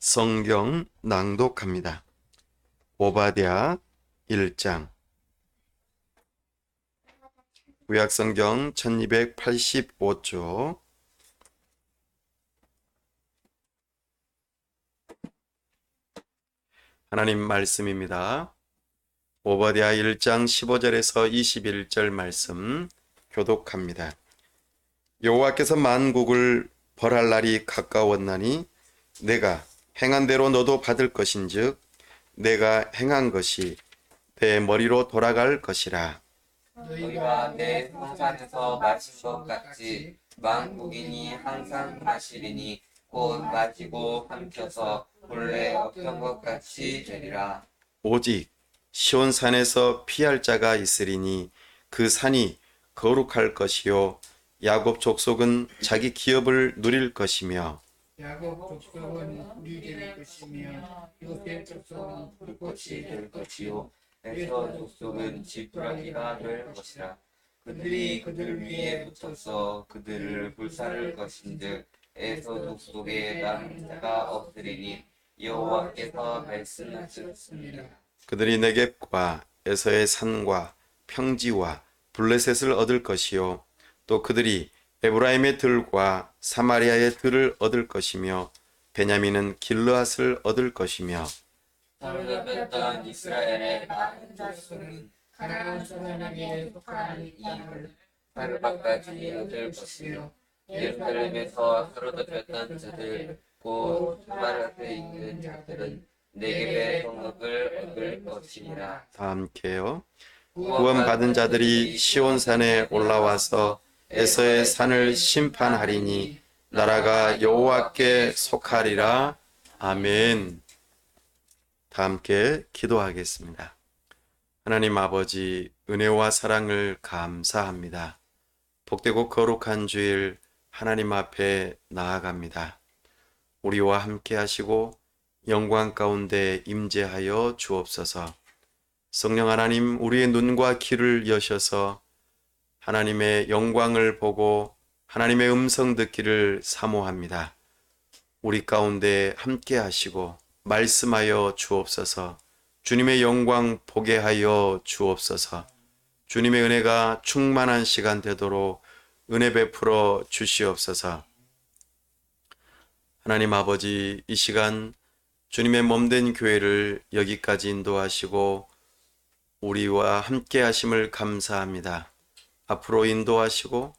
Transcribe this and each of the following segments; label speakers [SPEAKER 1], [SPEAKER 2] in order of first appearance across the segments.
[SPEAKER 1] 성경 낭독합니다. 오바댜 1장. 구약성경 1285쪽. 하나님 말씀입니다. 오바댜 1장 15절에서 21절 말씀 교독합니다. 여호와께서 만국을 벌할 날이 가까웠나니 내가 행한 대로 너도 받을 것인즉 내가 행한 것이 내 머리로 돌아갈 것이라.
[SPEAKER 2] 너희가 내 성산에서 마신 것 같이 만국인이 항상 마시리니 곧 마시고 삼켜서 본래 없던 것 같이 되리라.
[SPEAKER 1] 오직 시온산에서 피할 자가 있으리니 그 산이 거룩할 것이요 야곱 족속은 자기 기업을 누릴 것이며
[SPEAKER 3] 야곱 족속은 불이 될 것이며 요셉 족속은 불꽃이 될 것이요
[SPEAKER 2] 에서 족속은 지푸라기가 될 것이라. 그들이 그들 위에 붙어서 그들을 불사를 것인즉 에서 족속에 남은 자가 없으리니 여호와께서 말씀하셨습니다.
[SPEAKER 1] 그들이 네겝과 에서의 산과 평지와 블레셋을 얻을 것이요 또 그들이 에브라임의 들과 사마리아의 들을 얻을 것이며 베냐민은 길르앗을 얻을 것이며
[SPEAKER 2] 사로잡혔던 이스라엘의 많은 족속은
[SPEAKER 3] 가나안 사람에게 속한 이 땅을
[SPEAKER 2] 하루밖까지 얻을 것이며 예루살렘에서 사로잡혔던 자들 곧 사마리아에 있는 자들은 네겝의 성읍을 얻을 것이니라.
[SPEAKER 1] 다 함께요. 구원받은 자들이 시온산에 올라와서 에서의 산을 심판하리니 나라가 여호와께 속하리라. 아멘. 다 함께 기도하겠습니다. 하나님 아버지, 은혜와 사랑을 감사합니다. 복되고 거룩한 주일 하나님 앞에 나아갑니다. 우리와 함께 하시고 영광 가운데 임재하여 주옵소서. 성령 하나님, 우리의 눈과 귀를 여셔서 하나님의 영광을 보고 하나님의 음성 듣기를 사모합니다. 우리 가운데 함께 하시고 말씀하여 주옵소서. 주님의 영광 보게 하여 주옵소서. 주님의 은혜가 충만한 시간 되도록 은혜 베풀어 주시옵소서. 하나님 아버지, 이 시간 주님의 몸된 교회를 여기까지 인도하시고 우리와 함께 하심을 감사합니다. 앞으로 인도하시고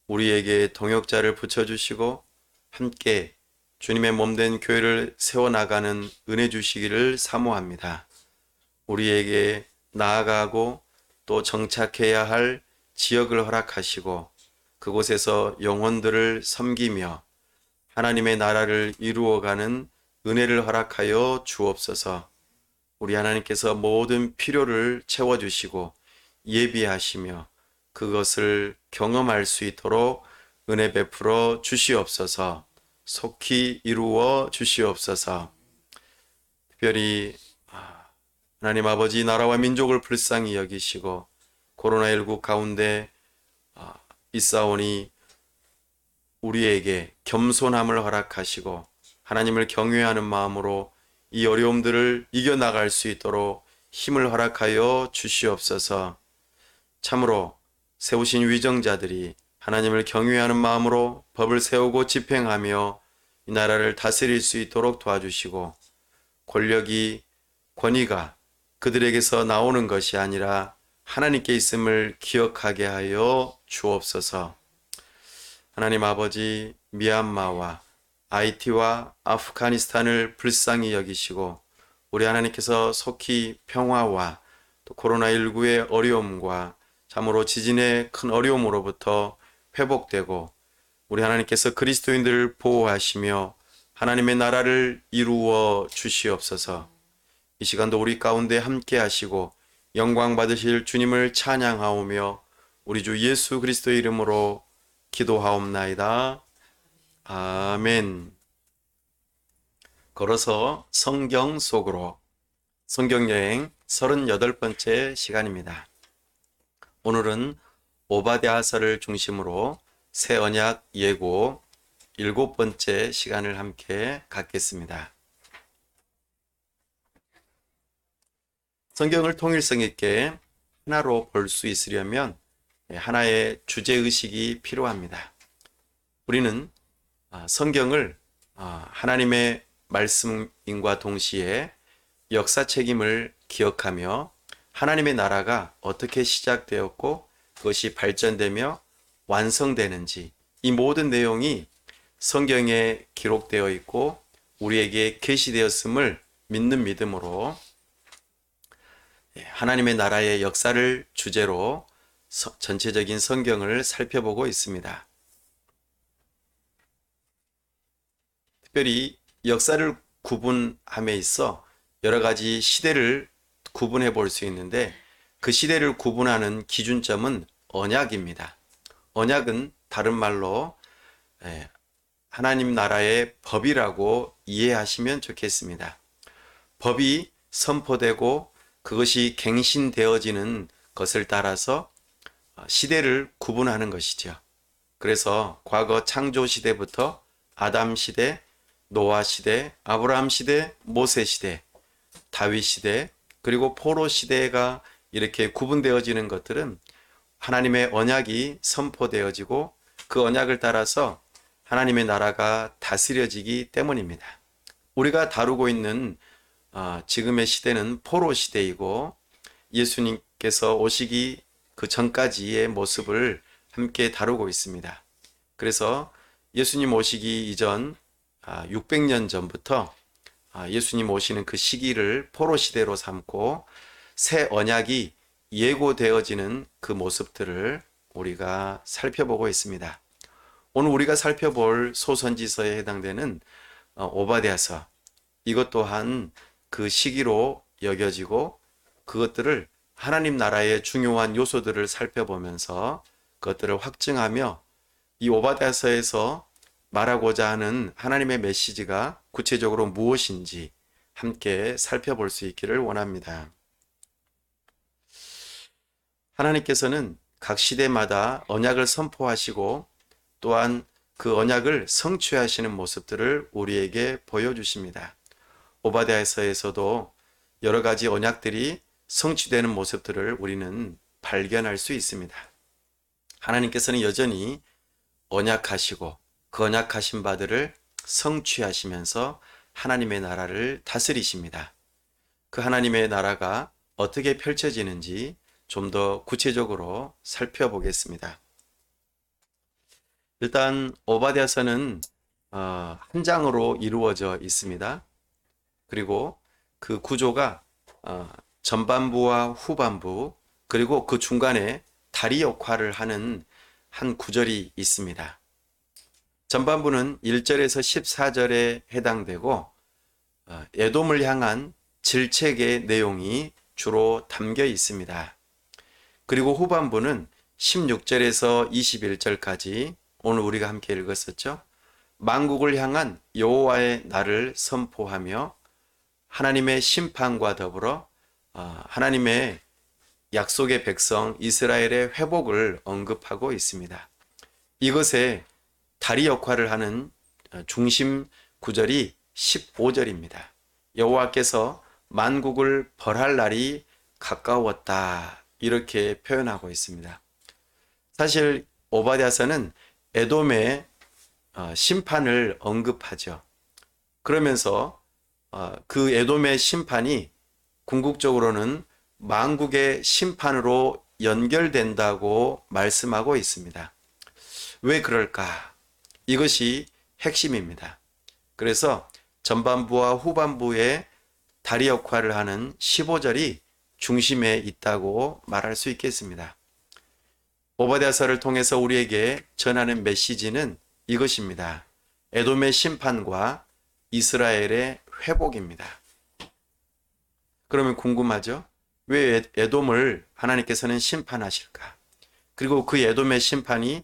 [SPEAKER 1] 우리에게 동역자를 붙여주시고 함께 주님의 몸된 교회를 세워나가는 은혜 주시기를 사모합니다. 우리에게 나아가고 또 정착해야 할 지역을 허락하시고 그곳에서 영혼들을 섬기며 하나님의 나라를 이루어가는 은혜를 허락하여 주옵소서. 우리 하나님께서 모든 필요를 채워주시고 예비하시며 그것을 경험할 수 있도록 은혜 베풀어 주시옵소서. 속히 이루어 주시옵소서. 특별히 하나님 아버지, 나라와 민족을 불쌍히 여기시고 코로나19 가운데 있사오니 우리에게 겸손함을 허락하시고 하나님을 경외하는 마음으로 이 어려움들을 이겨나갈 수 있도록 힘을 허락하여 주시옵소서. 참으로 세우신 위정자들이 하나님을 경외하는 마음으로 법을 세우고 집행하며 이 나라를 다스릴 수 있도록 도와주시고 권력이, 권위가 그들에게서 나오는 것이 아니라 하나님께 있음을 기억하게 하여 주옵소서. 하나님 아버지, 미얀마와 하이티와 아프가니스탄을 불쌍히 여기시고 우리 하나님께서 속히 평화와 또 코로나19의 어려움과 참으로 지진의 큰 어려움으로부터 회복되고 우리 하나님께서 그리스도인들을 보호하시며 하나님의 나라를 이루어 주시옵소서. 이 시간도 우리 가운데 함께 하시고 영광 받으실 주님을 찬양하오며 우리 주 예수 그리스도의 이름으로 기도하옵나이다. 아멘. 걸어서 성경 속으로 성경여행 38번째 시간입니다. 오늘은 오바댜서를 중심으로 새 언약 예고 7번째 시간을 함께 갖겠습니다. 성경을 통일성 있게 하나로 볼 수 있으려면 하나의 주제의식이 필요합니다. 우리는 성경을 하나님의 말씀인과 동시에 역사 책임을 기억하며 하나님의 나라가 어떻게 시작되었고 그것이 발전되며 완성되는지 이 모든 내용이 성경에 기록되어 있고 우리에게 계시되었음을 믿는 믿음으로 하나님의 나라의 역사를 주제로 전체적인 성경을 살펴보고 있습니다. 특별히 역사를 구분함에 있어 여러 가지 시대를 구분해 볼 수 있는데 그 시대를 구분하는 기준점은 언약입니다. 언약은 다른 말로 하나님 나라의 법이라고 이해하시면 좋겠습니다. 법이 선포되고 그것이 갱신되어지는 것을 따라서 시대를 구분하는 것이죠. 그래서 과거 창조 시대부터 아담 시대, 노아 시대, 아브라함 시대, 모세 시대, 다윗 시대, 그리고 포로 시대가 이렇게 구분되어지는 것들은 하나님의 언약이 선포되어지고 그 언약을 따라서 하나님의 나라가 다스려지기 때문입니다. 우리가 다루고 있는 지금의 시대는 포로 시대이고 예수님께서 오시기 그 전까지의 모습을 함께 다루고 있습니다. 그래서 예수님 오시기 이전 600년 전부터 예수님 오시는 그 시기를 포로 시대로 삼고 새 언약이 예고되어지는 그 모습들을 우리가 살펴보고 있습니다. 오늘 우리가 살펴볼 소선지서에 해당되는 오바댜서, 이것 또한 그 시기로 여겨지고 그것들을 하나님 나라의 중요한 요소들을 살펴보면서 그것들을 확증하며 이 오바댜서에서 말하고자 하는 하나님의 메시지가 구체적으로 무엇인지 함께 살펴볼 수 있기를 원합니다. 하나님께서는 각 시대마다 언약을 선포하시고 또한 그 언약을 성취하시는 모습들을 우리에게 보여주십니다. 오바댜서에서도 여러 가지 언약들이 성취되는 모습들을 우리는 발견할 수 있습니다. 하나님께서는 여전히 언약하시고 그 언약하신 바들을 성취하시면서 하나님의 나라를 다스리십니다. 그 하나님의 나라가 어떻게 펼쳐지는지 좀 더 구체적으로 살펴보겠습니다. 일단 오바댜서는 한 장으로 이루어져 있습니다. 그리고 그 구조가 전반부와 후반부 그리고 그 중간에 다리 역할을 하는 한 구절이 있습니다. 전반부는 1절에서 14절에 해당되고 에돔을 향한 질책의 내용이 주로 담겨 있습니다. 그리고 후반부는 16절에서 21절까지 오늘 우리가 함께 읽었었죠. 만국을 향한 여호와의 날을 선포하며 하나님의 심판과 더불어 하나님의 약속의 백성 이스라엘의 회복을 언급하고 있습니다. 이것에 다리 역할을 하는 중심 구절이 15절입니다. 여호와께서 만국을 벌할 날이 가까웠다 이렇게 표현하고 있습니다. 사실 오바댜서는 에돔의 심판을 언급하죠. 그러면서 그 에돔의 심판이 궁극적으로는 만국의 심판으로 연결된다고 말씀하고 있습니다. 왜 그럴까? 이것이 핵심입니다. 그래서 전반부와 후반부의 다리 역할을 하는 15절이 중심에 있다고 말할 수 있겠습니다. 오바댜서를 통해서 우리에게 전하는 메시지는 이것입니다. 에돔의 심판과 이스라엘의 회복입니다. 그러면 궁금하죠? 왜 에돔을 하나님께서는 심판하실까? 그리고 그 에돔의 심판이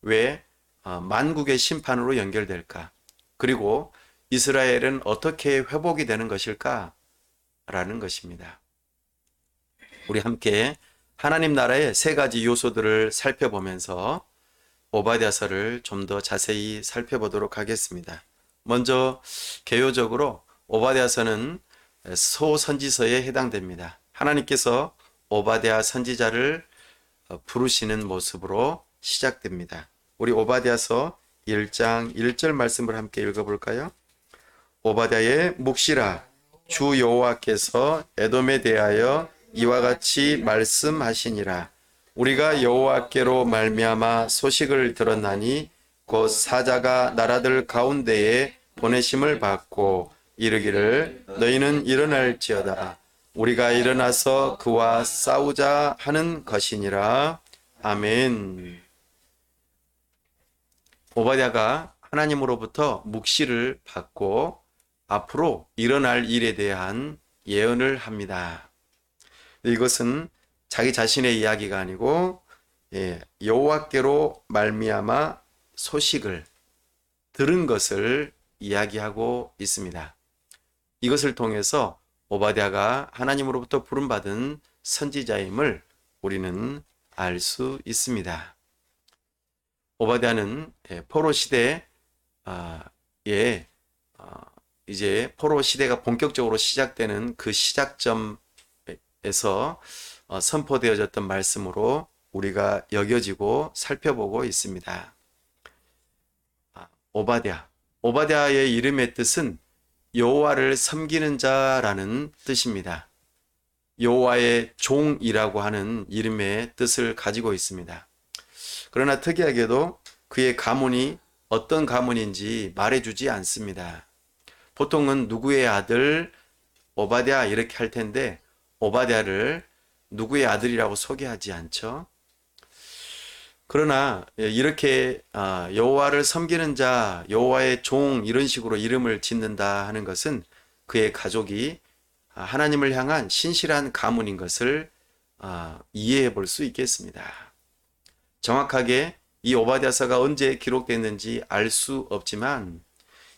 [SPEAKER 1] 왜 만국의 심판으로 연결될까? 그리고 이스라엘은 어떻게 회복이 되는 것일까? 라는 것입니다. 우리 함께 하나님 나라의 세 가지 요소들을 살펴보면서 오바댜서를 좀 더 자세히 살펴보도록 하겠습니다. 먼저 개요적으로 오바댜서는 소선지서에 해당됩니다. 하나님께서 오바댜 선지자를 부르시는 모습으로 시작됩니다. 우리 오바댜서 1장 1절 말씀을 함께 읽어볼까요? 오바댜의 묵시라, 주 여호와께서 에돔에 대하여 이와 같이 말씀하시니라. 우리가 여호와께로 말미암아 소식을 들었나니 곧 사자가 나라들 가운데에 보내심을 받고 이르기를 너희는 일어날지어다. 우리가 일어나서 그와 싸우자 하는 것이니라. 아멘. 오바댜가 하나님으로부터 묵시를 받고 앞으로 일어날 일에 대한 예언을 합니다. 이것은 자기 자신의 이야기가 아니고 여호와께로 말미암아 소식을 들은 것을 이야기하고 있습니다. 이것을 통해서 오바댜가 하나님으로부터 부름받은 선지자임을 우리는 알 수 있습니다. 오바댜는 포로 시대에 이제 포로 시대가 본격적으로 시작되는 그 시작점에서 선포되어졌던 말씀으로 우리가 여겨지고 살펴보고 있습니다. 오바댜의 이름의 뜻은 여호와를 섬기는 자라는 뜻입니다. 여호와의 종이라고 하는 이름의 뜻을 가지고 있습니다. 그러나 특이하게도 그의 가문이 어떤 가문인지 말해주지 않습니다. 보통은 누구의 아들 오바댜 이렇게 할 텐데 오바댜를 누구의 아들이라고 소개하지 않죠. 그러나 이렇게 여호와를 섬기는 자, 여호와의 종 이런 식으로 이름을 짓는다 하는 것은 그의 가족이 하나님을 향한 신실한 가문인 것을 이해해 볼 수 있겠습니다. 정확하게 이 오바댜서가 언제 기록됐는지 알 수 없지만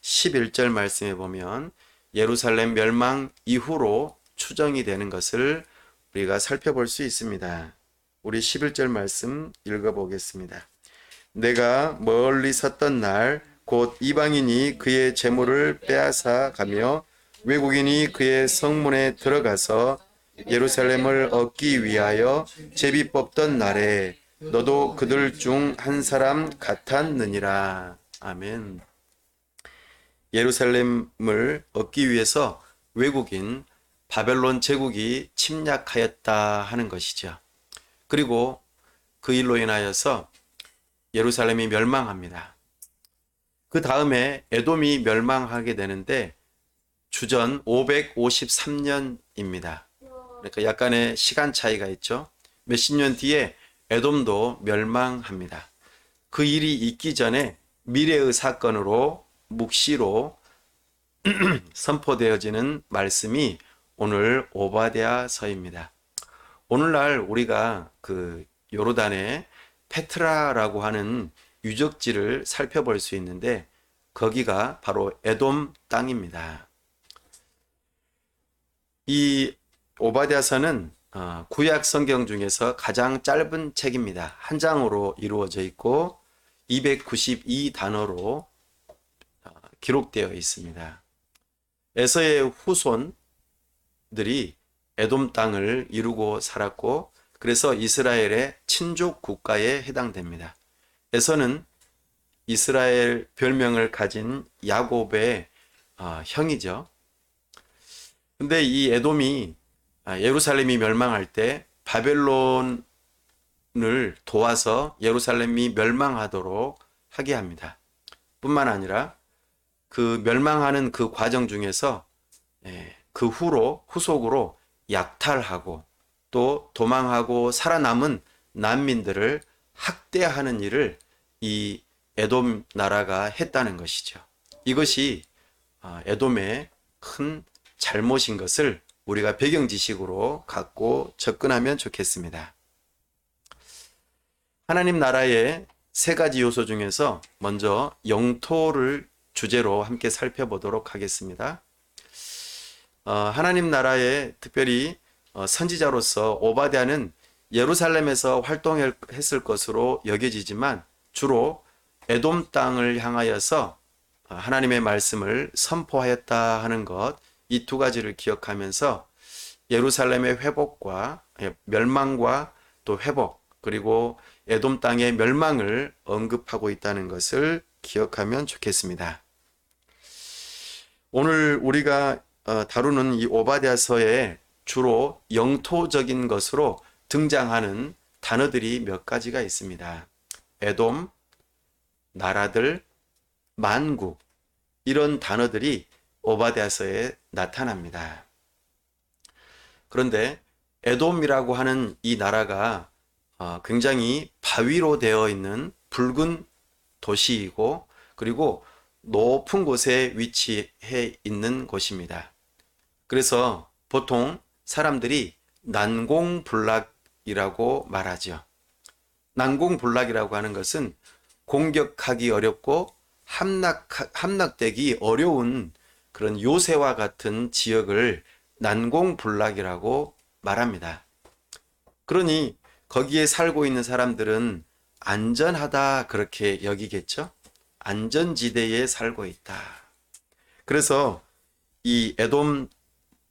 [SPEAKER 1] 11절 말씀에 보면 예루살렘 멸망 이후로 추정이 되는 것을 우리가 살펴볼 수 있습니다. 우리 11절 말씀 읽어보겠습니다. 내가 멀리 섰던 날 곧 이방인이 그의 재물을 빼앗아 가며 외국인이 그의 성문에 들어가서 예루살렘을 얻기 위하여 제비 뽑던 날에 너도 그들 중 한 사람 같았느니라. 아멘. 예루살렘을 얻기 위해서 외국인 바벨론 제국이 침략하였다 하는 것이죠. 그리고 그 일로 인하여서 예루살렘이 멸망합니다. 그 다음에 에돔이 멸망하게 되는데 주전 553년입니다. 그러니까 약간의 시간 차이가 있죠. 몇십 년 뒤에 에돔도 멸망합니다. 그 일이 있기 전에 미래의 사건으로 묵시로 선포되어지는 말씀이 오늘 오바댜서입니다. 오늘날 우리가 그 요르단의 페트라라고 하는 유적지를 살펴볼 수 있는데 거기가 바로 에돔 땅입니다. 이 오바댜서는 구약 성경 중에서 가장 짧은 책입니다. 한 장으로 이루어져 있고 292단어로 기록되어 있습니다. 에서의 후손들이 에돔 땅을 이루고 살았고 그래서 이스라엘의 친족 국가에 해당됩니다. 에서는 이스라엘 별명을 가진 야곱의 형이죠. 근데 이 에돔이 예루살렘이 멸망할 때 바벨론을 도와서 예루살렘이 멸망하도록 하게 합니다. 뿐만 아니라 그 멸망하는 그 과정 중에서 그 후속으로 약탈하고 또 도망하고 살아남은 난민들을 학대하는 일을 이 에돔 나라가 했다는 것이죠. 이것이 에돔의 큰 잘못인 것을 우리가 배경 지식으로 갖고 접근하면 좋겠습니다. 하나님 나라의 세 가지 요소 중에서 먼저 영토를 주제로 함께 살펴보도록 하겠습니다. 하나님 나라의 특별히 선지자로서 오바댜는 예루살렘에서 활동했을 것으로 여겨지지만 주로 에돔 땅을 향하여서 하나님의 말씀을 선포하였다 하는 것, 이 두 가지를 기억하면서 예루살렘의 회복과 멸망과 또 회복, 그리고 에돔 땅의 멸망을 언급하고 있다는 것을 기억하면 좋겠습니다. 오늘 우리가 다루는 이 오바댜서에 주로 영토적인 것으로 등장하는 단어들이 몇 가지가 있습니다. 에돔, 나라들, 만국, 이런 단어들이 오바댜서에 나타납니다. 그런데 에돔이라고 하는 이 나라가 굉장히 바위로 되어 있는 붉은 도시이고, 그리고 높은 곳에 위치해 있는 곳입니다. 그래서 보통 사람들이 난공불락이라고 말하죠. 난공불락이라고 하는 것은 공격하기 어렵고 함락되기 어려운 그런 요새와 같은 지역을 난공불락이라고 말합니다. 그러니 거기에 살고 있는 사람들은 안전하다 그렇게 여기겠죠? 안전지대에 살고 있다. 그래서 이 에돔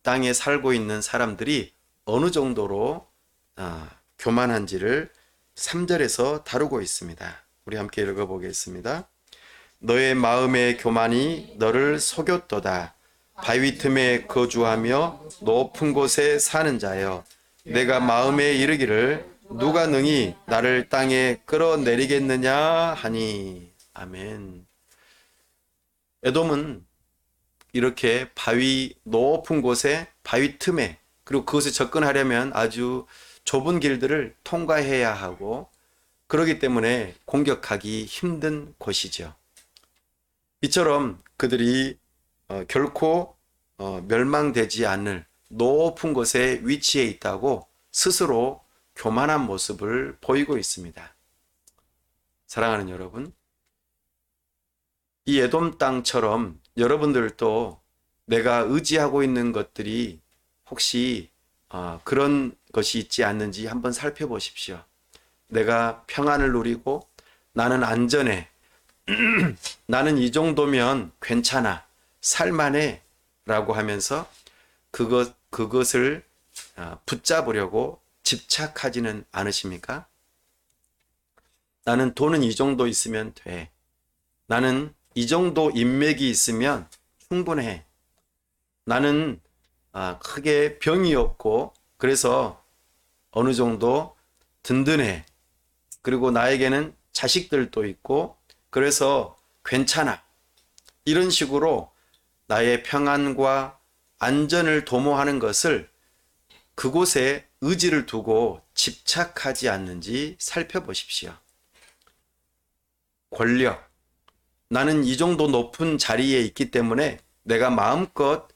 [SPEAKER 1] 땅에 살고 있는 사람들이 어느 정도로 교만한지를 3절에서 다루고 있습니다. 우리 함께 읽어보겠습니다. 너의 마음의 교만이 너를 속였도다. 바위 틈에 거주하며 높은 곳에 사는 자여, 내가 마음에 이르기를 누가 능히 나를 땅에 끌어내리겠느냐 하니. 아멘. 에돔은 이렇게 바위 높은 곳에, 바위 틈에, 그리고 그것에 접근하려면 아주 좁은 길들을 통과해야 하고, 그렇기 때문에 공격하기 힘든 곳이죠. 이처럼 그들이 결코 멸망되지 않을 높은 곳에 위치해 있다고 스스로 교만한 모습을 보이고 있습니다. 사랑하는 여러분, 이 에돔 땅처럼 여러분들도 내가 의지하고 있는 것들이 혹시 그런 것이 있지 않는지 한번 살펴보십시오. 내가 평안을 누리고 나는 안전해, 나는 이 정도면 괜찮아, 살만해 라고 하면서 그것을 붙잡으려고 집착하지는 않으십니까? 나는 돈은 이 정도 있으면 돼. 나는 이 정도 인맥이 있으면 충분해. 나는 크게 병이 없고 그래서 어느 정도 든든해. 그리고 나에게는 자식들도 있고 그래서 괜찮아. 이런 식으로 나의 평안과 안전을 도모하는 것을 그곳에 의지를 두고 집착하지 않는지 살펴보십시오. 권력. 나는 이 정도 높은 자리에 있기 때문에 내가 마음껏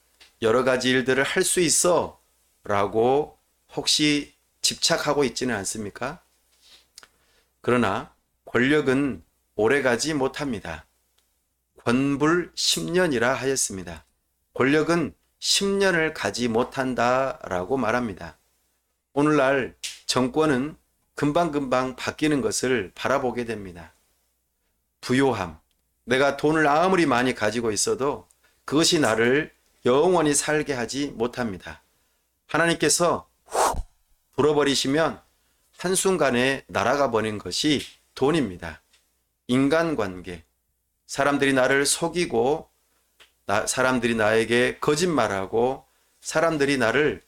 [SPEAKER 1] 여러 가지 일들을 할 수 있어 라고 혹시 집착하고 있지는 않습니까? 그러나 권력은 오래가지 못합니다. 권불 10년이라 하였습니다. 권력은 10년을 가지 못한다라고 말합니다. 오늘날 정권은 금방금방 바뀌는 것을 바라보게 됩니다. 부요함. 내가 돈을 아무리 많이 가지고 있어도 그것이 나를 영원히 살게 하지 못합니다. 하나님께서 훅 불어버리시면 한순간에 날아가 버린 것이 돈입니다. 인간관계. 사람들이 나를 속이고 사람들이 나에게 거짓말하고 사람들이 나를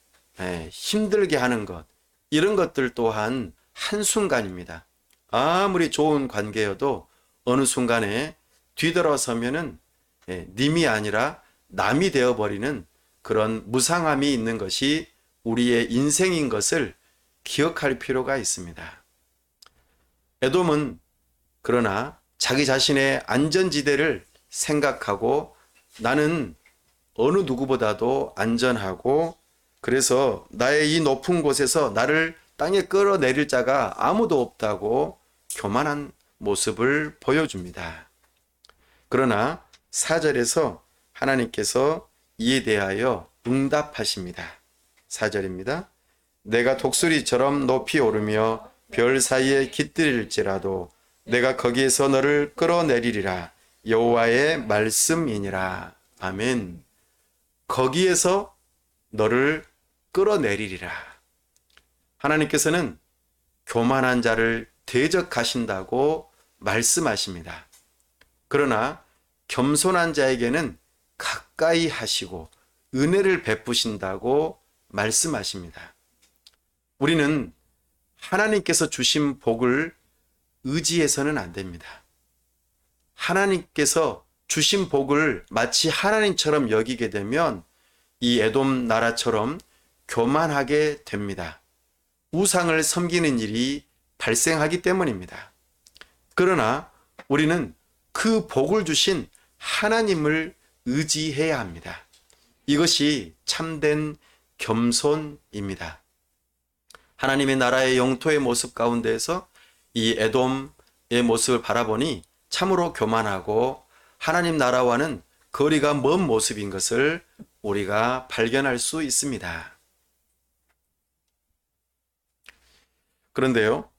[SPEAKER 1] 힘들게 하는 것, 이런 것들 또한 한순간입니다. 아무리 좋은 관계여도 어느 순간에 뒤돌아서면은 님이 아니라 남이 되어버리는 그런 무상함이 있는 것이 우리의 인생인 것을 기억할 필요가 있습니다. 에돔은 그러나 자기 자신의 안전지대를 생각하고 나는 어느 누구보다도 안전하고 그래서 나의 이 높은 곳에서 나를 땅에 끌어내릴 자가 아무도 없다고 교만한 모습을 보여줍니다. 그러나 4절에서 하나님께서 이에 대하여 응답하십니다. 4절입니다. 내가 독수리처럼 높이 오르며 별 사이에 깃들일지라도 내가 거기에서 너를 끌어내리리라. 여호와의 말씀이니라. 아멘. 거기에서 너를 끌어내리리라. 하나님께서는 교만한 자를 대적하신다고 말씀하십니다. 그러나 겸손한 자에게는 가까이 하시고 은혜를 베푸신다고 말씀하십니다. 우리는 하나님께서 주신 복을 의지해서는 안 됩니다. 하나님께서 주신 복을 마치 하나님처럼 여기게 되면 이 에돔 나라처럼 교만하게 됩니다. 우상을 섬기는 일이 발생하기 때문입니다. 그러나 우리는 그 복을 주신 하나님을 의지해야 합니다. 이것이 참된 겸손입니다. 하나님의 나라의 영토의 모습 가운데에서 이 에돔의 모습을 바라보니 참으로 교만하고 하나님 나라와는 거리가 먼 모습인 것을 우리가 발견할 수 있습니다. 그런데요,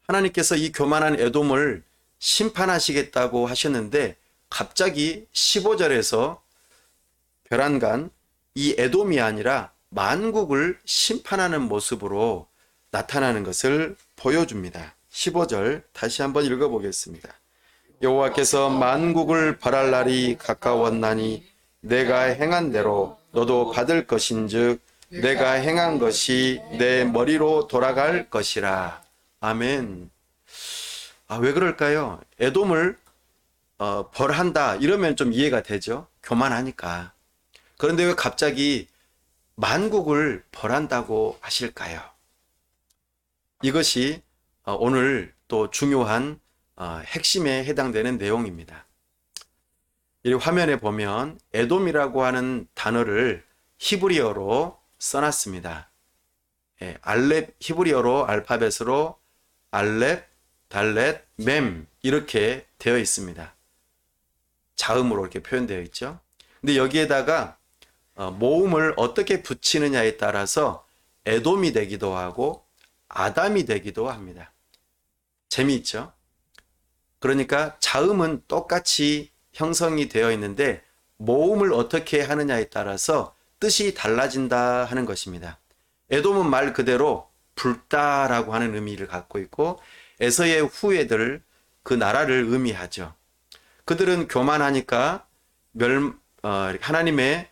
[SPEAKER 1] 하나님께서 이 교만한 에돔을 심판하시겠다고 하셨는데 갑자기 15절에서 벼랑간 이 에돔이 아니라 만국을 심판하는 모습으로 나타나는 것을 보여줍니다. 15절 다시 한번 읽어보겠습니다. 여호와께서 만국을 벌할 날이 가까웠나니 내가 행한 대로 너도 받을 것인즉 내가 행한 것이 내 머리로 돌아갈 것이라. 아멘. 왜 그럴까요? 에돔을 벌한다 이러면 좀 이해가 되죠. 교만하니까. 그런데 왜 갑자기 만국을 벌한다고 하실까요? 이것이 오늘 또 중요한 핵심에 해당되는 내용입니다. 이 화면에 보면 에돔이라고 하는 단어를 히브리어로 써놨습니다. 알렙, 히브리어로 알파벳으로 알렙, 달렛, mem이렇게 되어 있습니다. 자음으로 이렇게 표현되어 있죠. 근데 여기에다가 모음을 어떻게 붙이느냐에 따라서 에돔이 되기도 하고 아담이 되기도 합니다. 재미있죠? 그러니까 자음은 똑같이 형성이 되어 있는데 모음을 어떻게 하느냐에 따라서 뜻이 달라진다 하는 것입니다. 에돔은 말 그대로 붉다라고 하는 의미를 갖고 있고 에서의 후예들 그 나라를 의미하죠. 그들은 교만하니까 하나님의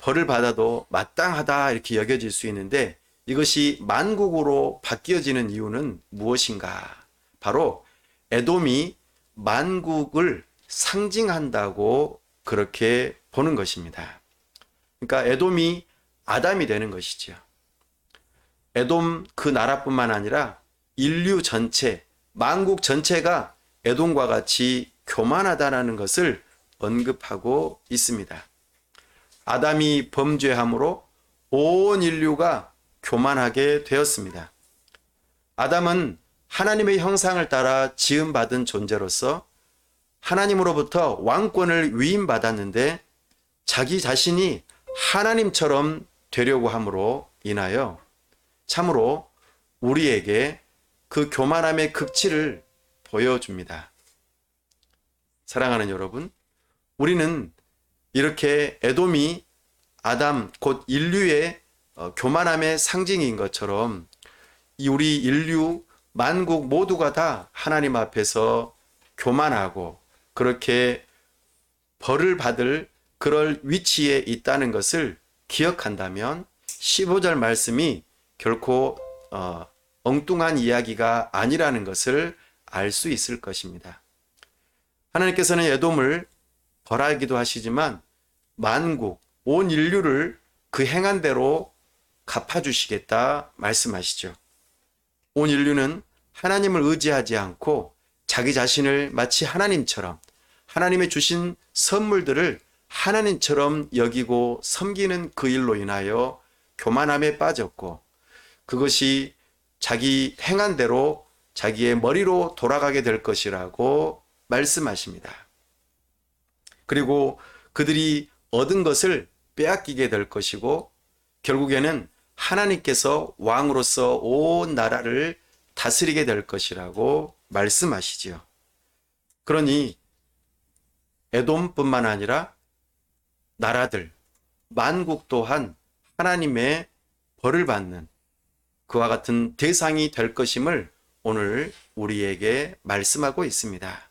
[SPEAKER 1] 벌을 받아도 마땅하다 이렇게 여겨질 수 있는데 이것이 만국으로 바뀌어지는 이유는 무엇인가? 바로 에돔이 만국을 상징한다고 그렇게 보는 것입니다. 그러니까 에돔이 아담이 되는 것이죠. 에돔 그 나라뿐만 아니라 인류 전체, 만국 전체가 에돔과 같이 교만하다는 것을 언급하고 있습니다. 아담이 범죄함으로 온 인류가 교만하게 되었습니다. 아담은 하나님의 형상을 따라 지음받은 존재로서 하나님으로부터 왕권을 위임받았는데 자기 자신이 하나님처럼 되려고 함으로 인하여 참으로 우리에게 그 교만함의 극치를 보여줍니다. 사랑하는 여러분, 우리는 이렇게 에돔이 아담 곧 인류의 교만함의 상징인 것처럼 우리 인류 만국 모두가 다 하나님 앞에서 교만하고 그렇게 벌을 받을 그럴 위치에 있다는 것을 기억한다면 15절 말씀이 결코 엉뚱한 이야기가 아니라는 것을 알 수 있을 것입니다. 하나님께서는 에돔을 벌하기도 하시지만 만국, 온 인류를 그 행한 대로 갚아주시겠다 말씀하시죠. 온 인류는 하나님을 의지하지 않고 자기 자신을 마치 하나님처럼 하나님의 주신 선물들을 하나님처럼 여기고 섬기는 그 일로 인하여 교만함에 빠졌고 그것이 자기 행한 대로 자기의 머리로 돌아가게 될 것이라고 말씀하십니다. 그리고 그들이 얻은 것을 빼앗기게 될 것이고 결국에는 하나님께서 왕으로서 온 나라를 다스리게 될 것이라고 말씀하시지요. 그러니 에돔뿐만 아니라 나라들, 만국 또한 하나님의 벌을 받는 그와 같은 대상이 될 것임을 오늘 우리에게 말씀하고 있습니다.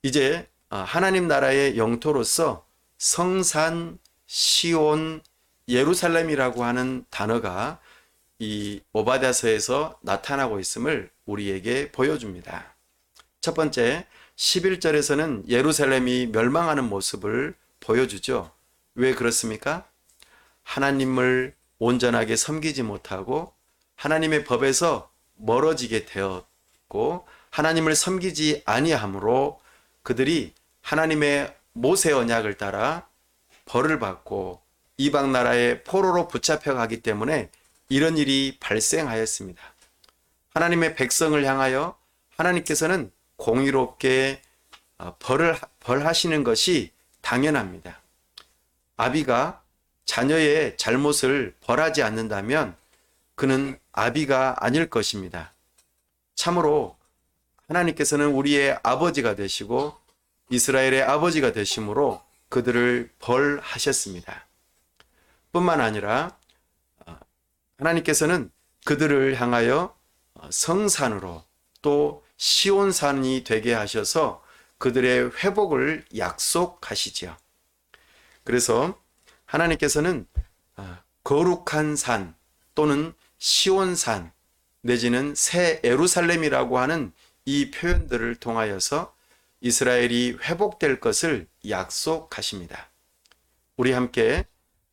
[SPEAKER 1] 이제 하나님 나라의 영토로서 성산, 시온, 예루살렘이라고 하는 단어가 이 오바댜서에서 나타나고 있음을 우리에게 보여줍니다. 첫 번째, 11절에서는 예루살렘이 멸망하는 모습을 보여주죠. 왜 그렇습니까? 하나님을 온전하게 섬기지 못하고 하나님의 법에서 멀어지게 되었고 하나님을 섬기지 아니함으로 그들이 하나님의 모세 언약을 따라 벌을 받고 이방 나라의 포로로 붙잡혀 가기 때문에 이런 일이 발생하였습니다. 하나님의 백성을 향하여 하나님께서는 공의롭게 벌하시는 것이 당연합니다. 아비가 자녀의 잘못을 벌하지 않는다면 그는 아비가 아닐 것입니다. 참으로 하나님께서는 우리의 아버지가 되시고 이스라엘의 아버지가 되심으로 그들을 벌하셨습니다. 뿐만 아니라 하나님께서는 그들을 향하여 성산으로 또 시온산이 되게 하셔서 그들의 회복을 약속하시지요. 그래서 하나님께서는 거룩한 산 또는 시온산 내지는 새 예루살렘이라고 하는 이 표현들을 통하여서 이스라엘이 회복될 것을 약속하십니다. 우리 함께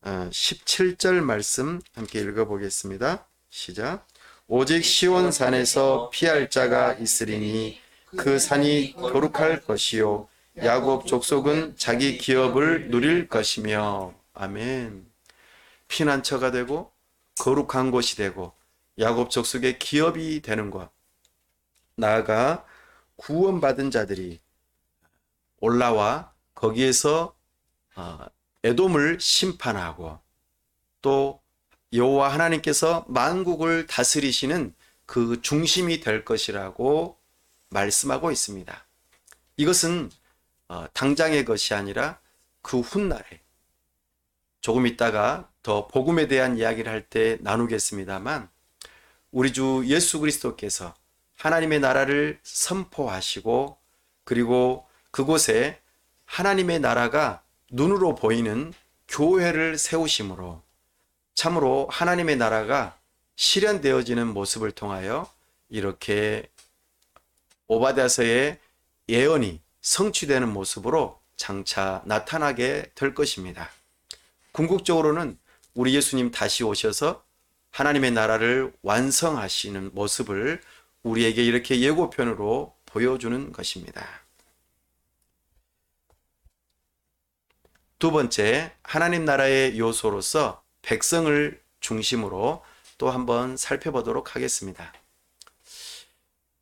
[SPEAKER 1] 17절 말씀 함께 읽어보겠습니다. 시작. 오직 시온산에서 피할 자가 있으리니 그 산이 거룩할 것이요 야곱 족속은 자기 기업을 누릴 것이며. 아멘. 피난처가 되고 거룩한 곳이 되고 야곱 족속의 기업이 되는 것, 나아가 구원받은 자들이 올라와 거기에서 에돔을 심판하고 또 여호와 하나님께서 만국을 다스리시는 그 중심이 될 것이라고 말씀하고 있습니다. 이것은 당장의 것이 아니라 그 훗날에 조금 있다가 더 복음에 대한 이야기를 할 때 나누겠습니다만 우리 주 예수 그리스도께서 하나님의 나라를 선포하시고 그리고 그곳에 하나님의 나라가 눈으로 보이는 교회를 세우심으로 참으로 하나님의 나라가 실현되어지는 모습을 통하여 이렇게 오바댜서의 예언이 성취되는 모습으로 장차 나타나게 될 것입니다. 궁극적으로는 우리 예수님 다시 오셔서 하나님의 나라를 완성하시는 모습을 우리에게 이렇게 예고편으로 보여주는 것입니다. 두 번째, 하나님 나라의 요소로서 백성을 중심으로 또 한번 살펴보도록 하겠습니다.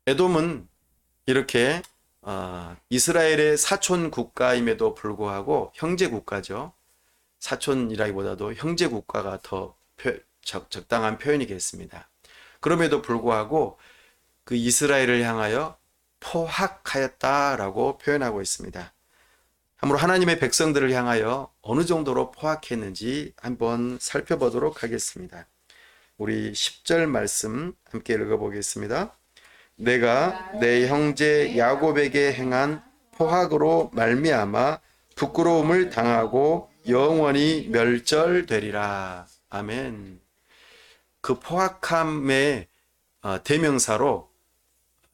[SPEAKER 1] 에돔은 이렇게 이스라엘의 사촌 국가임에도 불구하고 형제 국가죠. 사촌이라기보다도 형제 국가가 더 적당한 표현이겠습니다. 그럼에도 불구하고 그 이스라엘을 향하여 포악하였다라고 표현하고 있습니다. 참으로 하나님의 백성들을 향하여 어느 정도로 포악했는지 한번 살펴보도록 하겠습니다. 우리 10절 말씀 함께 읽어보겠습니다. 내가 내 형제 야곱에게 행한 포악으로 말미암아 부끄러움을 당하고 영원히 멸절되리라. 아멘. 그 포악함의 대명사로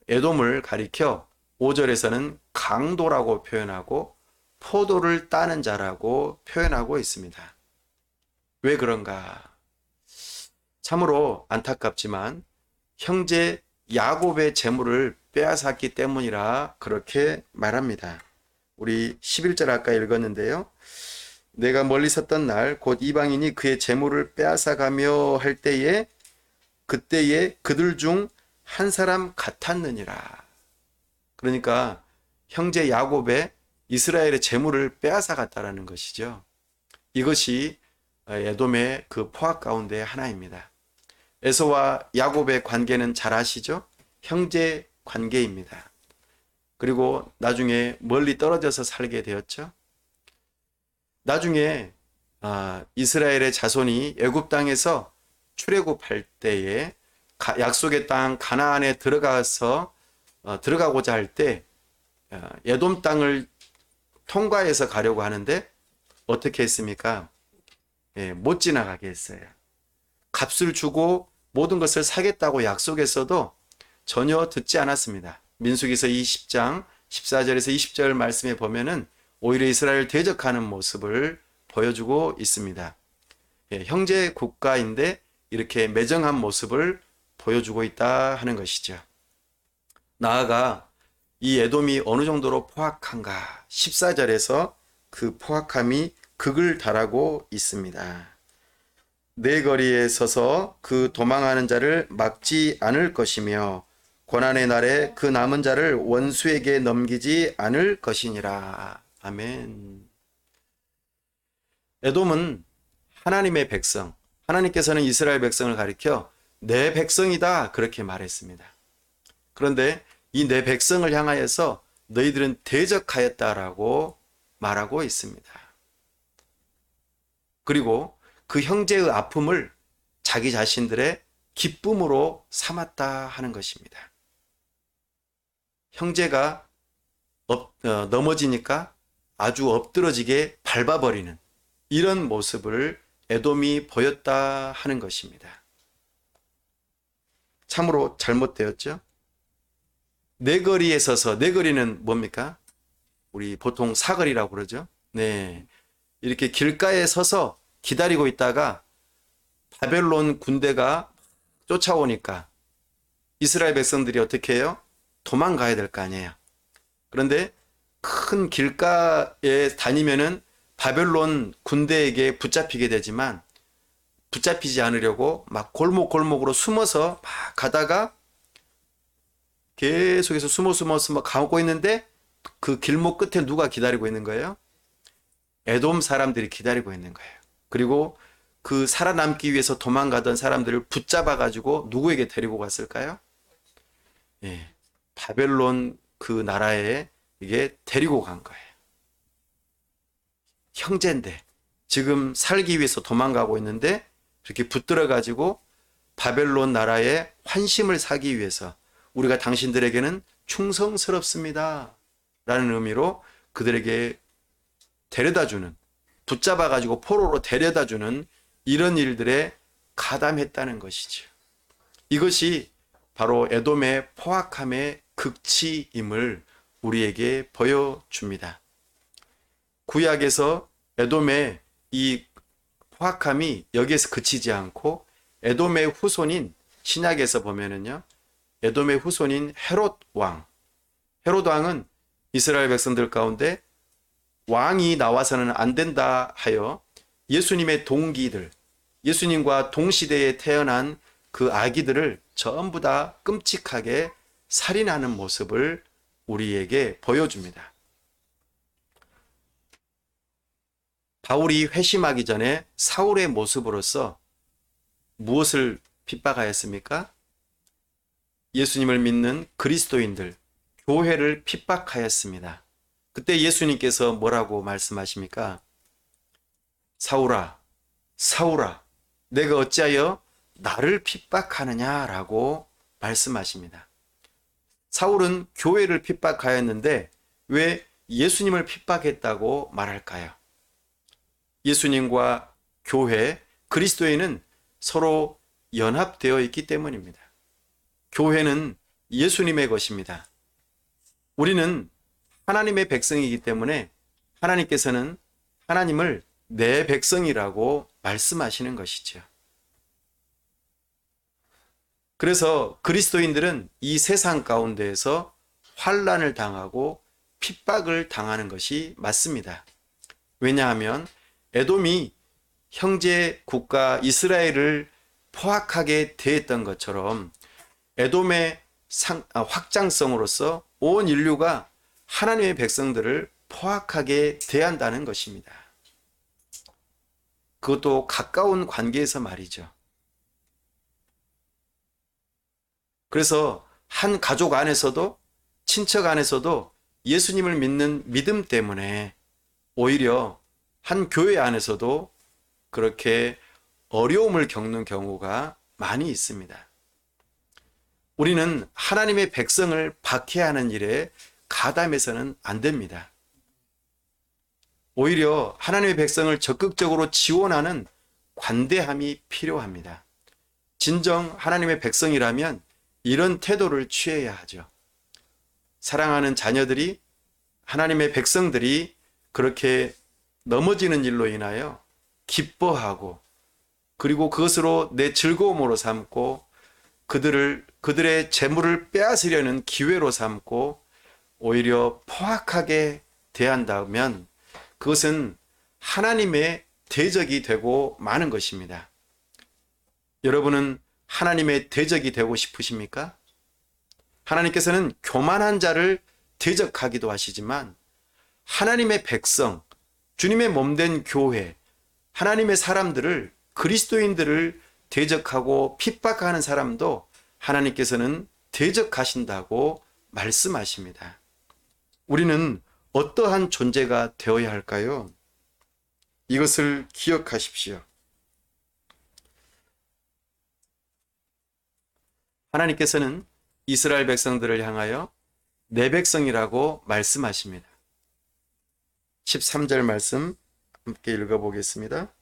[SPEAKER 1] 에돔을 가리켜 5절에서는 강도라고 표현하고 포도를 따는 자라고 표현하고 있습니다. 왜 그런가? 참으로 안타깝지만 형제 야곱의 재물을 빼앗았기 때문이라 그렇게 말합니다. 우리 11절 아까 읽었는데요. 내가 멀리 섰던 날 곧 이방인이 그의 재물을 빼앗아가며 할 때에 그때에 그들 중 한 사람 같았느니라. 그러니까 형제 야곱의 이스라엘의 재물을 빼앗아갔다라는 것이죠. 이것이 에돔의 그 포악 가운데 하나입니다. 에서와 야곱의 관계는 잘 아시죠? 형제 관계입니다. 그리고 나중에 멀리 떨어져서 살게 되었죠. 나중에 이스라엘의 자손이 애굽 땅에서 출애굽할 때에 약속의 땅 가나안에 들어가고자 할 때 에돔 땅을 통과해서 가려고 하는데 어떻게 했습니까? 못 지나가게 했어요. 값을 주고 모든 것을 사겠다고 약속했어도 전혀 듣지 않았습니다. 민수기서 20장 14절에서 20절 말씀에 보면은 오히려 이스라엘을 대적하는 모습을 보여주고 있습니다. 형제 국가인데 이렇게 매정한 모습을 보여주고 있다 하는 것이죠. 나아가 이 에돔이 어느 정도로 포악한가? 14절에서 그 포악함이 극을 달하고 있습니다. 내 거리에 서서 그 도망하는 자를 막지 않을 것이며 고난의 날에 그 남은 자를 원수에게 넘기지 않을 것이니라. 아멘. 에돔은 하나님의 백성, 하나님께서는 이스라엘 백성을 가리켜 내 백성이다 그렇게 말했습니다. 그런데 이 내 백성을 향하여서 너희들은 대적하였다라고 말하고 있습니다. 그리고 그 형제의 아픔을 자기 자신들의 기쁨으로 삼았다 하는 것입니다. 형제가 넘어지니까 아주 엎드러지게 밟아버리는 이런 모습을 에돔이 보였다 하는 것입니다. 참으로 잘못되었죠. 내 거리에 서서, 내 거리는 뭡니까? 우리 보통 사거리라고 그러죠. 네, 이렇게 길가에 서서 기다리고 있다가 바벨론 군대가 쫓아오니까 이스라엘 백성들이 어떻게 해요? 도망가야 될 거 아니에요. 그런데 큰 길가에 다니면은 바벨론 군대에게 붙잡히게 되지만 붙잡히지 않으려고 막 골목골목으로 숨어서 막 가다가 계속해서 숨어 가고 있는데 그 길목 끝에 누가 기다리고 있는 거예요? 에돔 사람들이 기다리고 있는 거예요. 그리고 그 살아남기 위해서 도망가던 사람들을 붙잡아 가지고 누구에게 데리고 갔을까요? 바벨론 그 나라에 이게 데리고 간 거예요. 형제인데 지금 살기 위해서 도망가고 있는데 이렇게 붙들어 가지고 바벨론 나라의 환심을 사기 위해서 우리가 당신들에게는 충성스럽습니다 라는 의미로 그들에게 데려다주는, 붙잡아 가지고 포로로 데려다주는 이런 일들에 가담했다는 것이죠. 이것이 바로 에돔의 포악함의 극치임을 우리에게 보여줍니다. 구약에서 에돔의 이 포악함이 여기에서 그치지 않고 에돔의 후손인 신약에서 보면은요, 에돔의 후손인 헤롯 왕은 이스라엘 백성들 가운데 왕이 나와서는 안 된다 하여 예수님의 동기들, 예수님과 동시대에 태어난 그 아기들을 전부 다 끔찍하게 살인하는 모습을 우리에게 보여줍니다. 바울이 회심하기 전에 사울의 모습으로서 무엇을 핍박하였습니까? 예수님을 믿는 그리스도인들, 교회를 핍박하였습니다. 그때 예수님께서 뭐라고 말씀하십니까? 사울아, 사울아, 내가 어찌하여 나를 핍박하느냐라고 말씀하십니다. 사울은 교회를 핍박하였는데 왜 예수님을 핍박했다고 말할까요? 예수님과 교회, 그리스도인은 서로 연합되어 있기 때문입니다. 교회는 예수님의 것입니다. 우리는 하나님의 백성이기 때문에 하나님께서는 하나님을 내 백성이라고 말씀하시는 것이죠. 그래서 그리스도인들은 이 세상 가운데에서 환난을 당하고 핍박을 당하는 것이 맞습니다. 왜냐하면 에돔이 형제 국가 이스라엘을 포악하게 대했던 것처럼 에돔의 확장성으로서 온 인류가 하나님의 백성들을 포악하게 대한다는 것입니다. 그것도 가까운 관계에서 말이죠. 그래서 한 가족 안에서도 친척 안에서도 예수님을 믿는 믿음 때문에 오히려 한 교회 안에서도 그렇게 어려움을 겪는 경우가 많이 있습니다. 우리는 하나님의 백성을 박해하는 일에 가담해서는 안 됩니다. 오히려 하나님의 백성을 적극적으로 지원하는 관대함이 필요합니다. 진정 하나님의 백성이라면 이런 태도를 취해야 하죠. 사랑하는 자녀들이, 하나님의 백성들이 그렇게 넘어지는 일로 인하여 기뻐하고, 그리고 그것으로 내 즐거움으로 삼고, 그들의 재물을 빼앗으려는 기회로 삼고 오히려 포악하게 대한다면 그것은 하나님의 대적이 되고 마는 것입니다. 여러분은 하나님의 대적이 되고 싶으십니까? 하나님께서는 교만한 자를 대적하기도 하시지만 하나님의 백성, 주님의 몸된 교회, 하나님의 사람들을, 그리스도인들을 대적하고 핍박하는 사람도 하나님께서는 대적하신다고 말씀하십니다. 우리는 어떠한 존재가 되어야 할까요? 이것을 기억하십시오. 하나님께서는 이스라엘 백성들을 향하여 내 백성이라고 말씀하십니다. 13절 말씀 함께 읽어보겠습니다.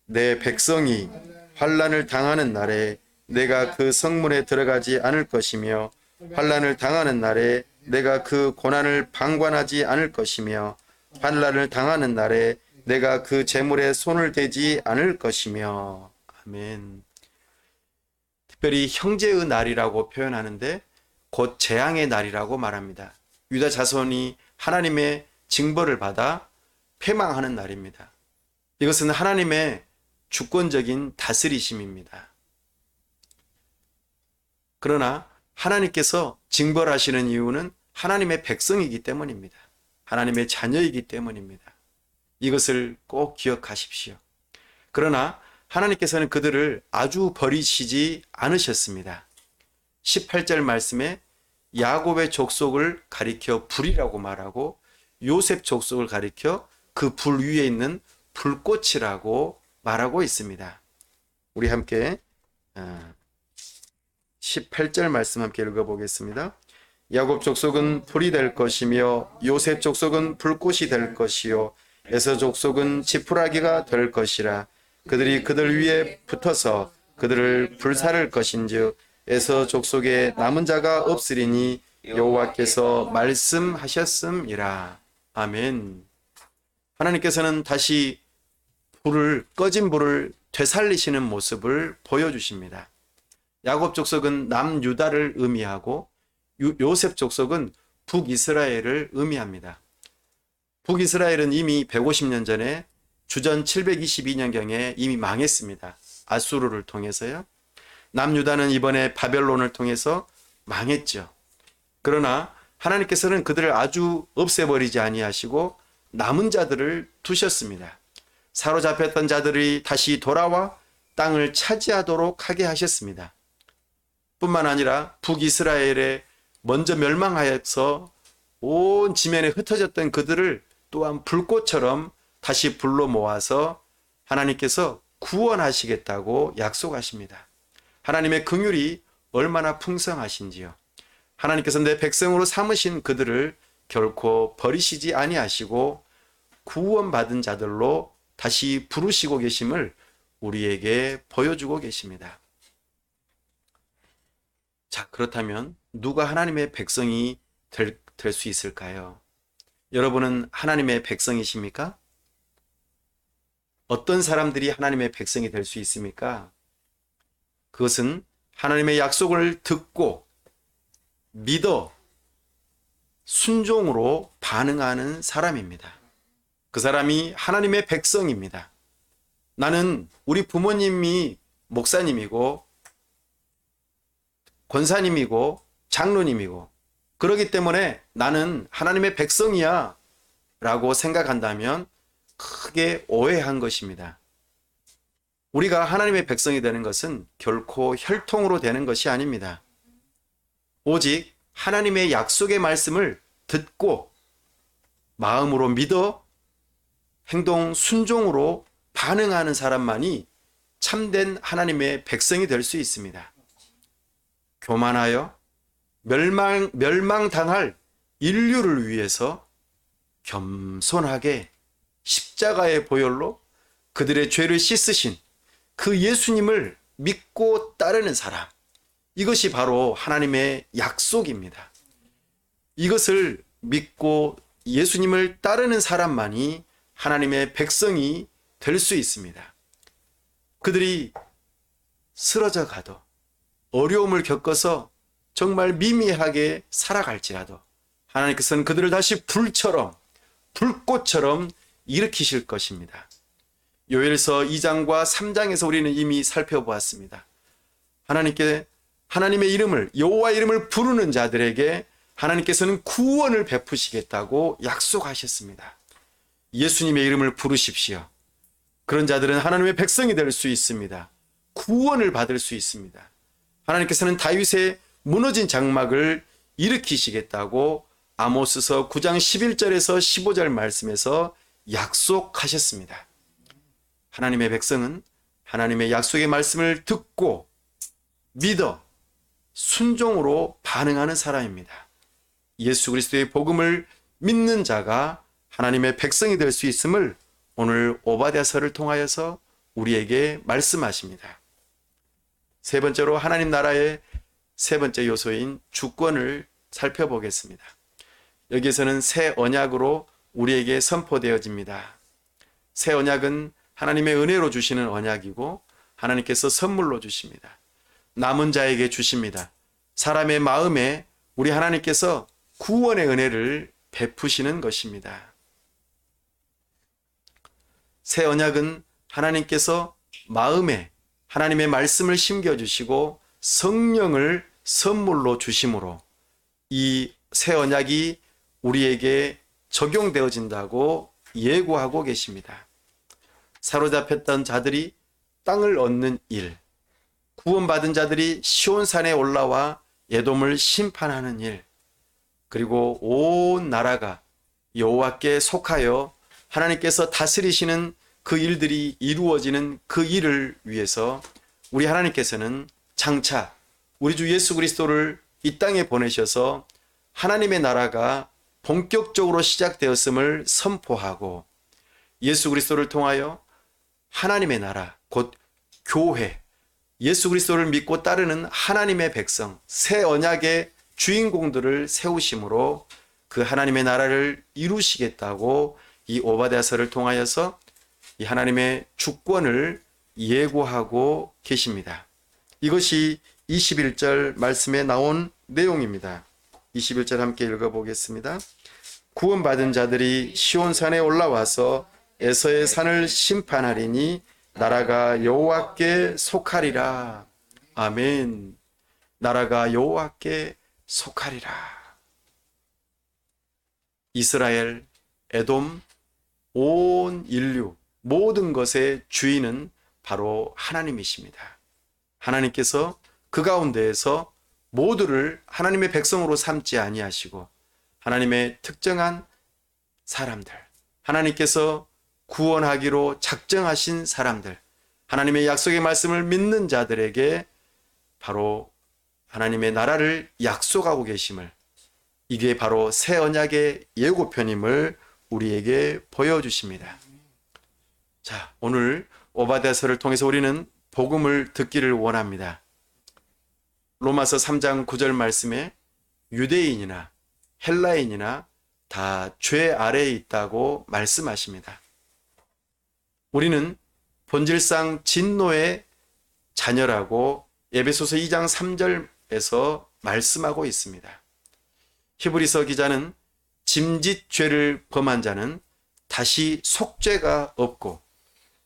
[SPEAKER 1] 내 백성이 환난을 당하는 날에 내가 그 성문에 들어가지 않을 것이며 환난을 당하는 날에 내가 그 고난을 방관하지 않을 것이며 환난을 당하는 날에 내가 그 재물에 손을 대지 않을 것이며. 아멘. 특별히 형제의 날이라고 표현하는데 곧 재앙의 날이라고 말합니다. 유다 자손이 하나님의 징벌을 받아 패망하는 날입니다. 이것은 하나님의 주권적인 다스리심입니다. 그러나 하나님께서 징벌하시는 이유는 하나님의 백성이기 때문입니다. 하나님의 자녀이기 때문입니다. 이것을 꼭 기억하십시오. 그러나 하나님께서는 그들을 아주 버리시지 않으셨습니다. 18절 말씀에 야곱의 족속을 가리켜 불이라고 말하고 요셉 족속을 가리켜 그 불 위에 있는 불꽃이라고 말하고 있습니다. 우리 함께 18절 말씀 함께 읽어보겠습니다. 야곱 족속은 불이 될 것이며 요셉 족속은 불꽃이 될 것이요 에서 족속은 지푸라기가 될 것이라. 그들이 그들 위에 붙어서 그들을 불사를 것인즉 에서 족속에 남은 자가 없으리니 여호와께서 말씀하셨음이라. 아멘. 하나님께서는 다시 꺼진 불을 되살리시는 모습을 보여주십니다. 야곱 족속은 남유다를 의미하고 요셉 족속은 북이스라엘을 의미합니다. 북이스라엘은 이미 150년 전에 주전 722년경에 이미 망했습니다. 아수르를 통해서요. 남유다는 이번에 바벨론을 통해서 망했죠. 그러나 하나님께서는 그들을 아주 없애버리지 아니하시고 남은 자들을 두셨습니다. 사로잡혔던 자들이 다시 돌아와 땅을 차지하도록 하게 하셨습니다. 뿐만 아니라 북이스라엘에 먼저 멸망하여서 온 지면에 흩어졌던 그들을 또한 불꽃처럼 다시 불러 모아서 하나님께서 구원하시겠다고 약속하십니다. 하나님의 긍휼이 얼마나 풍성하신지요. 하나님께서 내 백성으로 삼으신 그들을 결코 버리시지 아니하시고 구원받은 자들로 다시 부르시고 계심을 우리에게 보여주고 계십니다. 자, 그렇다면 누가 하나님의 백성이 될 수 있을까요? 여러분은 하나님의 백성이십니까? 어떤 사람들이 하나님의 백성이 될 수 있습니까? 그것은 하나님의 약속을 듣고 믿어 순종으로 반응하는 사람입니다. 그 사람이 하나님의 백성입니다. 나는 우리 부모님이 목사님이고 권사님이고 장로님이고 그렇기 때문에 나는 하나님의 백성이야 라고 생각한다면 크게 오해한 것입니다. 우리가 하나님의 백성이 되는 것은 결코 혈통으로 되는 것이 아닙니다. 오직 하나님의 약속의 말씀을 듣고 마음으로 믿어 행동 순종으로 반응하는 사람만이 참된 하나님의 백성이 될 수 있습니다. 교만하여 멸망당할 인류를 위해서 겸손하게 십자가의 보혈로 그들의 죄를 씻으신 그 예수님을 믿고 따르는 사람, 이것이 바로 하나님의 약속입니다. 이것을 믿고 예수님을 따르는 사람만이 하나님의 백성이 될 수 있습니다. 그들이 쓰러져 가도, 어려움을 겪어서 정말 미미하게 살아갈지라도 하나님께서는 그들을 다시 불꽃처럼 일으키실 것입니다. 요엘서 2장과 3장에서 우리는 이미 살펴보았습니다. 하나님의 이름을, 여호와 이름을 부르는 자들에게 하나님께서는 구원을 베푸시겠다고 약속하셨습니다. 예수님의 이름을 부르십시오. 그런 자들은 하나님의 백성이 될 수 있습니다. 구원을 받을 수 있습니다. 하나님께서는 다윗의 무너진 장막을 일으키시겠다고 아모스서 9장 11절에서 15절 말씀에서 약속하셨습니다. 하나님의 백성은 하나님의 약속의 말씀을 듣고 믿어 순종으로 반응하는 사람입니다. 예수 그리스도의 복음을 믿는 자가 하나님의 백성이 될 수 있음을 오늘 오바댜서를 통하여서 우리에게 말씀하십니다. 세 번째로 하나님 나라의 세 번째 요소인 주권을 살펴보겠습니다. 여기에서는 새 언약으로 우리에게 선포되어집니다. 새 언약은 하나님의 은혜로 주시는 언약이고 하나님께서 선물로 주십니다. 남은 자에게 주십니다. 사람의 마음에 우리 하나님께서 구원의 은혜를 베푸시는 것입니다. 새 언약은 하나님께서 마음에 하나님의 말씀을 심겨주시고 성령을 선물로 주심으로 이 새 언약이 우리에게 적용되어진다고 예고하고 계십니다. 사로잡혔던 자들이 땅을 얻는 일, 구원받은 자들이 시온산에 올라와 에돔을 심판하는 일, 그리고 온 나라가 여호와께 속하여 하나님께서 다스리시는 그 일들이 이루어지는 그 일을 위해서 우리 하나님께서는 장차 우리 주 예수 그리스도를 이 땅에 보내셔서 하나님의 나라가 본격적으로 시작되었음을 선포하고 예수 그리스도를 통하여 하나님의 나라, 곧 교회, 예수 그리스도를 믿고 따르는 하나님의 백성, 새 언약의 주인공들을 세우심으로 그 하나님의 나라를 이루시겠다고 이 오바댜서를 통하여서 이 하나님의 주권을 예고하고 계십니다. 이것이 21절 말씀에 나온 내용입니다. 21절 함께 읽어보겠습니다. 구원받은 자들이 시온산에 올라와서 에서의 산을 심판하리니 나라가 여호와께 속하리라. 아멘. 나라가 여호와께 속하리라. 이스라엘, 에돔, 온 인류 모든 것의 주인은 바로 하나님이십니다. 하나님께서 그 가운데에서 모두를 하나님의 백성으로 삼지 아니하시고 하나님의 특정한 사람들, 하나님께서 구원하기로 작정하신 사람들, 하나님의 약속의 말씀을 믿는 자들에게 바로 하나님의 나라를 약속하고 계심을, 이게 바로 새 언약의 예고편임을 우리에게 보여주십니다. 자, 오늘 오바댜서를 통해서 우리는 복음을 듣기를 원합니다. 로마서 3장 9절 말씀에 유대인이나 헬라인이나 다 죄 아래에 있다고 말씀하십니다. 우리는 본질상 진노의 자녀라고 에베소서 2장 3절에서 말씀하고 있습니다. 히브리서 기자는 짐짓 죄를 범한 자는 다시 속죄가 없고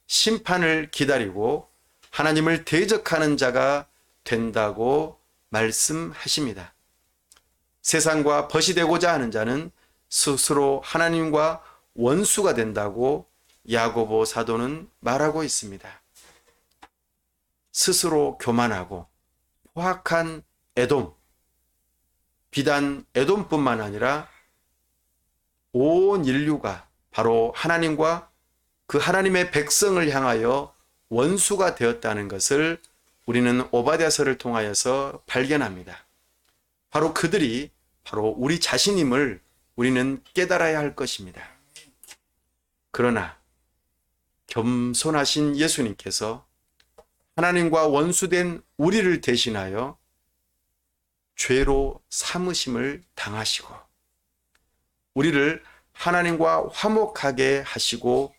[SPEAKER 1] 심판을 기다리고 하나님을 대적하는 자가 된다고 말씀하십니다. 세상과 벗이 되고자 하는 자는 스스로 하나님과 원수가 된다고 야고보 사도는 말하고 있습니다. 스스로 교만하고 포악한 에돔, 비단 에돔뿐만 아니라 온 인류가 바로 하나님과 그 하나님의 백성을 향하여 원수가 되었다는 것을 우리는 오바댜서를 통하여서 발견합니다. 바로 그들이 바로 우리 자신임을 우리는 깨달아야 할 것입니다. 그러나 겸손하신 예수님께서 하나님과 원수된 우리를 대신하여 죄로 삼으심을 당하시고 우리를 하나님과 화목하게 하시고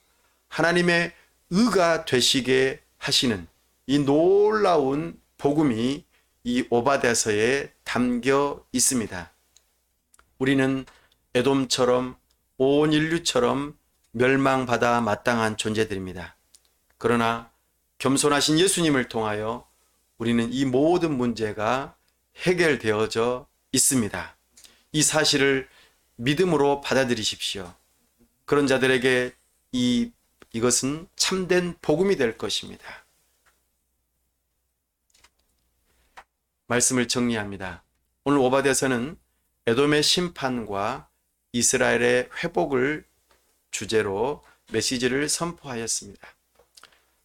[SPEAKER 1] 하나님의 의가 되시게 하시는 이 놀라운 복음이 이 오바댜서에 담겨 있습니다. 우리는 에돔처럼 온 인류처럼 멸망받아 마땅한 존재들입니다. 그러나 겸손하신 예수님을 통하여 우리는 이 모든 문제가 해결되어져 있습니다. 이 사실을 믿음으로 받아들이십시오. 그런 자들에게 이것은 참된 복음이 될 것입니다. 말씀을 정리합니다. 오늘 오바댜서는 에돔의 심판과 이스라엘의 회복을 주제로 메시지를 선포하였습니다.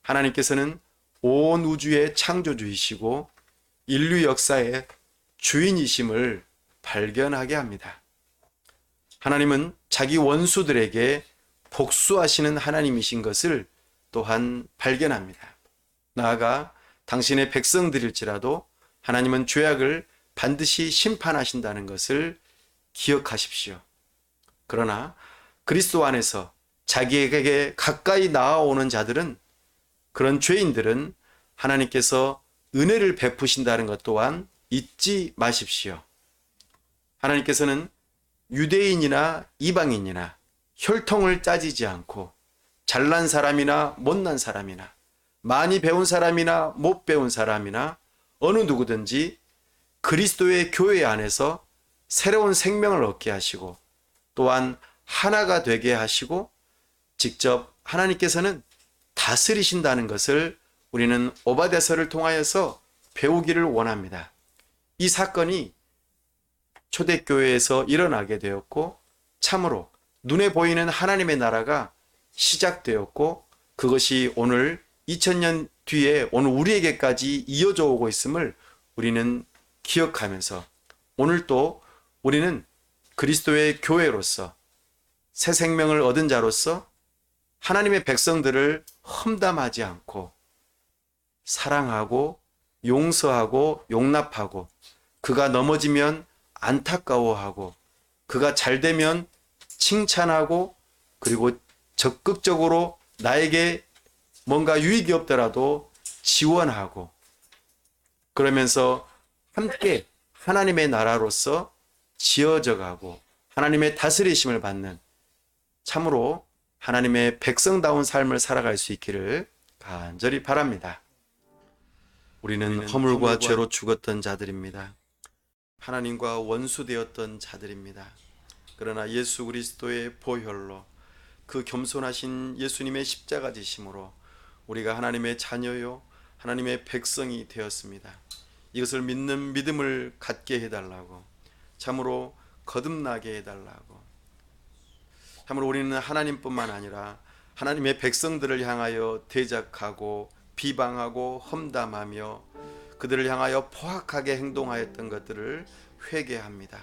[SPEAKER 1] 하나님께서는 온 우주의 창조주이시고 인류 역사의 주인이심을 발견하게 합니다. 하나님은 자기 원수들에게 복수하시는 하나님이신 것을 또한 발견합니다. 나아가 당신의 백성들일지라도 하나님은 죄악을 반드시 심판하신다는 것을 기억하십시오. 그러나 그리스도 안에서 자기에게 가까이 나아오는 자들은, 그런 죄인들은 하나님께서 은혜를 베푸신다는 것 또한 잊지 마십시오. 하나님께서는 유대인이나 이방인이나 혈통을 따지지 않고 잘난 사람이나 못난 사람이나 많이 배운 사람이나 못 배운 사람이나 어느 누구든지 그리스도의 교회 안에서 새로운 생명을 얻게 하시고 또한 하나가 되게 하시고 직접 하나님께서는 다스리신다는 것을 우리는 오바댜서를 통하여서 배우기를 원합니다. 이 사건이 초대교회에서 일어나게 되었고 참으로 눈에 보이는 하나님의 나라가 시작되었고 그것이 오늘 2000년 뒤에 오늘 우리에게까지 이어져 오고 있음을 우리는 기억하면서 오늘 또 우리는 그리스도의 교회로서 새 생명을 얻은 자로서 하나님의 백성들을 험담하지 않고 사랑하고 용서하고 용납하고 그가 넘어지면 안타까워하고 그가 잘되면 칭찬하고 그리고 적극적으로 나에게 뭔가 유익이 없더라도 지원하고 그러면서 함께 하나님의 나라로서 지어져 가고 하나님의 다스리심을 받는 참으로 하나님의 백성다운 삶을 살아갈 수 있기를 간절히 바랍니다. 우리는 허물과 죄로 죽었던 자들입니다. 하나님과 원수되었던 자들입니다. 그러나 예수 그리스도의 보혈로 그 겸손하신 예수님의 십자가 지심으로 우리가 하나님의 자녀요 하나님의 백성이 되었습니다. 이것을 믿는 믿음을 갖게 해달라고 참으로 거듭나게 해달라고 참으로 우리는 하나님뿐만 아니라 하나님의 백성들을 향하여 대적하고 비방하고 험담하며 그들을 향하여 포악하게 행동하였던 것들을 회개합니다.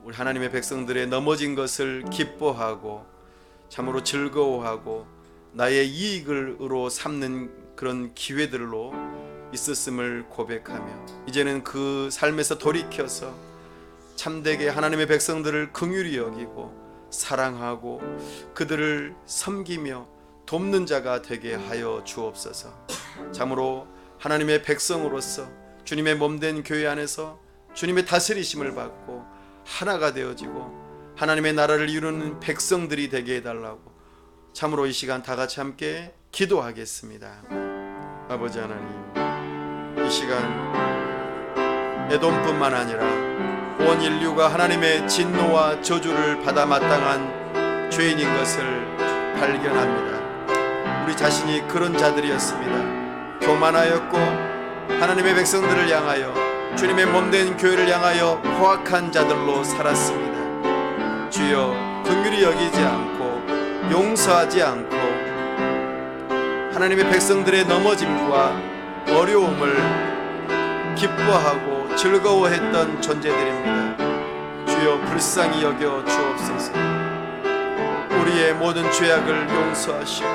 [SPEAKER 1] 우리 하나님의 백성들의 넘어진 것을 기뻐하고 참으로 즐거워하고 나의 이익으로 삼는 그런 기회들로 있었음을 고백하며 이제는 그 삶에서 돌이켜서 참되게 하나님의 백성들을 긍휼히 여기고 사랑하고 그들을 섬기며 돕는 자가 되게 하여 주옵소서. 참으로 하나님의 백성으로서 주님의 몸된 교회 안에서 주님의 다스리심을 받고 하나가 되어지고 하나님의 나라를 이루는 백성들이 되게 해달라고 참으로 이 시간 다 같이 함께 기도하겠습니다. 아버지 하나님, 이 시간 에돔뿐만 아니라 온 인류가 하나님의 진노와 저주를 받아 마땅한 죄인인 것을 발견합니다. 우리 자신이 그런 자들이었습니다. 교만하였고 하나님의 백성들을 향하여 주님의 몸된 교회를 향하여 포악한 자들로 살았습니다. 주여 긍휼히 여기지 않고 용서하지 않고 하나님의 백성들의 넘어짐과 어려움을 기뻐하고 즐거워했던 존재들입니다. 주여 불쌍히 여겨 주옵소서. 우리의 모든 죄악을 용서하시고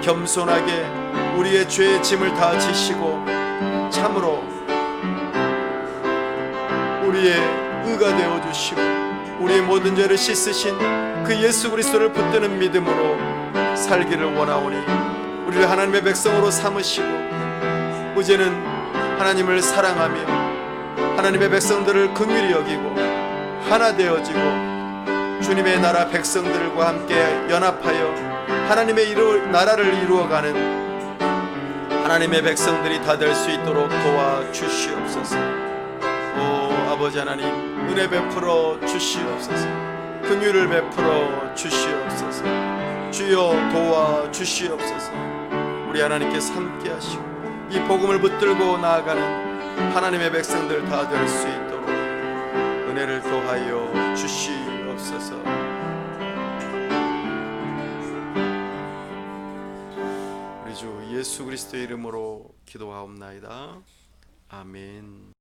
[SPEAKER 1] 겸손하게 우리의 죄의 짐을 다 지시고 참으로 우리의 의가 되어 주시고 우리의 모든 죄를 씻으신 그 예수 그리스도를 붙드는 믿음으로 살기를 원하오니 우리를 하나님의 백성으로 삼으시고 이제는 하나님을 사랑하며 하나님의 백성들을 긍휼히 여기고 하나 되어지고 주님의 나라 백성들과 함께 연합하여 하나님의 나라를 이루어가는 하나님의 백성들이 다 될 수 있도록 도와주시옵소서. 오 아버지 하나님, 은혜 베풀어 주시옵소서. 긍휼을 베풀어 주시옵소서. 주여 도와주시옵소서. 우리 하나님께서 함께 하시고 이 복음을 붙들고 나아가는 하나님의 백성들 다 될 수 있도록 은혜를 더하여 주시옵소서. 우리 주 예수 그리스도의 이름으로 기도하옵나이다. 아멘.